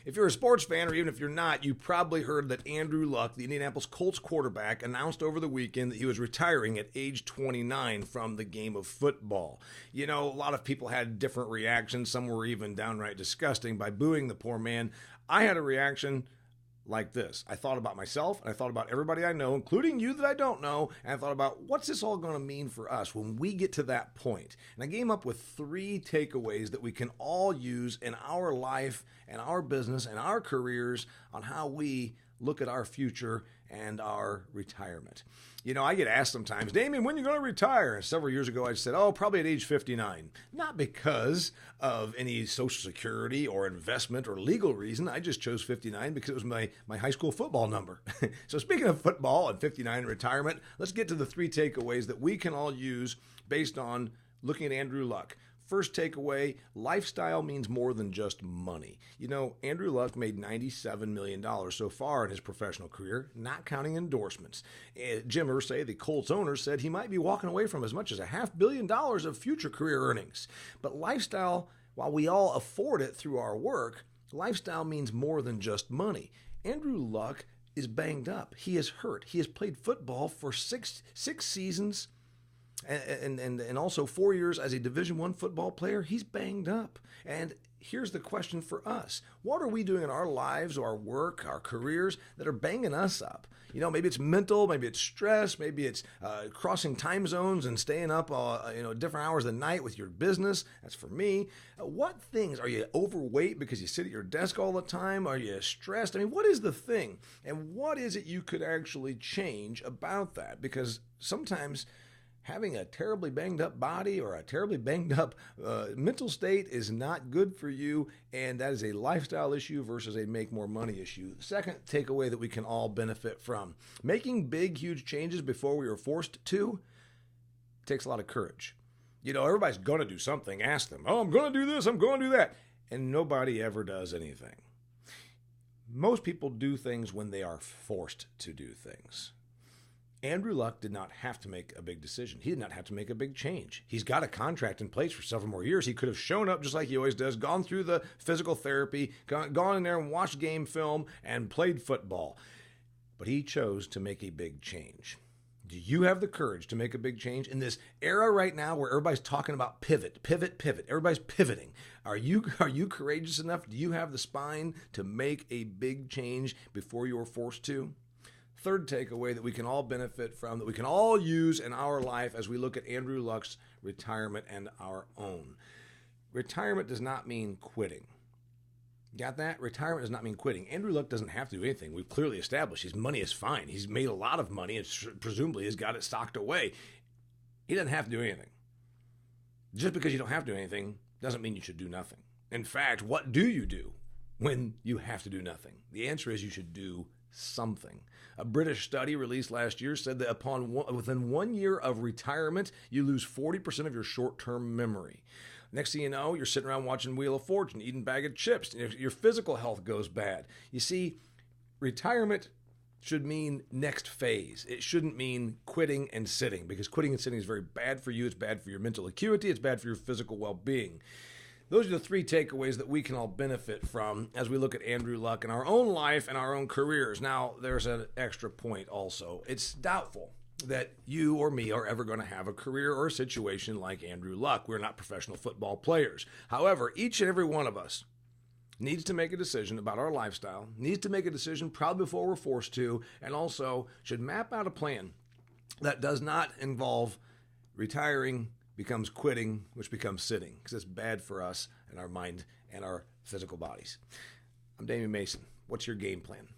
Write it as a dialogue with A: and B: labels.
A: If you're a sports fan, or even if you're not, you probably heard that Andrew Luck, the Indianapolis Colts quarterback, announced over the weekend that he was retiring at age 29 from the game of football. You know, a lot of people had different reactions. Some were even downright disgusting by booing the poor man. I had a reaction like this. I thought about myself, and I thought about everybody I know, including you that I don't know, and I thought about what's this all going to mean for us when we get to that point. And I came up with 3 takeaways that we can all use in our life and our business and our careers on how we look at our future and our retirement. You know, I get asked sometimes, Damian, when are you going to retire? And several years ago, I said, probably at age 59. Not because of any Social Security or investment or legal reason. I just chose 59 because it was my high school football number. So speaking of football and 59 in retirement, let's get to the 3 takeaways that we can all use based on looking at Andrew Luck. First takeaway, lifestyle means more than just money. You know, Andrew Luck made $97 million so far in his professional career, not counting endorsements. Jim Irsay, the Colts owner, said he might be walking away from as much as $500 million of future career earnings. But lifestyle, while we all afford it through our work, lifestyle means more than just money. Andrew Luck is banged up. He is hurt. He has played football for six seasons and also 4 years as a Division I football player. He's banged up. And here's the question for us. What are we doing in our lives, our work, our careers that are banging us up? You know, maybe it's mental, maybe it's stress, maybe it's crossing time zones and staying up different hours of the night with your business. That's for me. What things? Are you overweight because you sit at your desk all the time? Are you stressed? I mean, what is the thing? And what is it you could actually change about that? Because sometimes having a terribly banged up body or a terribly banged up mental state is not good for you, and that is a lifestyle issue versus a make more money issue. The second takeaway that we can all benefit from, making big, huge changes before we are forced to takes a lot of courage. You know, everybody's going to do something. Ask them, I'm going to do this, I'm going to do that. And nobody ever does anything. Most people do things when they are forced to do things. Andrew Luck did not have to make a big decision. He did not have to make a big change. He's got a contract in place for several more years. He could have shown up just like he always does, gone through the physical therapy, gone in there and watched game film and played football. But he chose to make a big change. Do you have the courage to make a big change in this era right now where everybody's talking about pivot? Everybody's pivoting. Are you courageous enough? Do you have the spine to make a big change before you're forced to? Third takeaway that we can all benefit from, that we can all use in our life as we look at Andrew Luck's retirement and our own. Retirement does not mean quitting. Got that? Retirement does not mean quitting. Andrew Luck doesn't have to do anything. We've clearly established his money is fine. He's made a lot of money and presumably has got it stocked away. He doesn't have to do anything. Just because you don't have to do anything doesn't mean you should do nothing. In fact, what do you do when you have to do nothing? The answer is you should do something. A British study released last year said that within 1 year of retirement, you lose 40% of your short-term memory. Next thing you know, you're sitting around watching Wheel of Fortune, eating a bag of chips. Your physical health goes bad. You see, retirement should mean next phase. It shouldn't mean quitting and sitting, because quitting and sitting is very bad for you. It's bad for your mental acuity. It's bad for your physical well-being. Those are the 3 takeaways that we can all benefit from as we look at Andrew Luck in our own life and our own careers. Now, there's an extra point also. It's doubtful that you or me are ever going to have a career or a situation like Andrew Luck. We're not professional football players. However, each and every one of us needs to make a decision about our lifestyle, needs to make a decision probably before we're forced to, and also should map out a plan that does not involve retiring becomes quitting, which becomes sitting, because it's bad for us and our mind and our physical bodies. I'm Damian Mason. What's your game plan?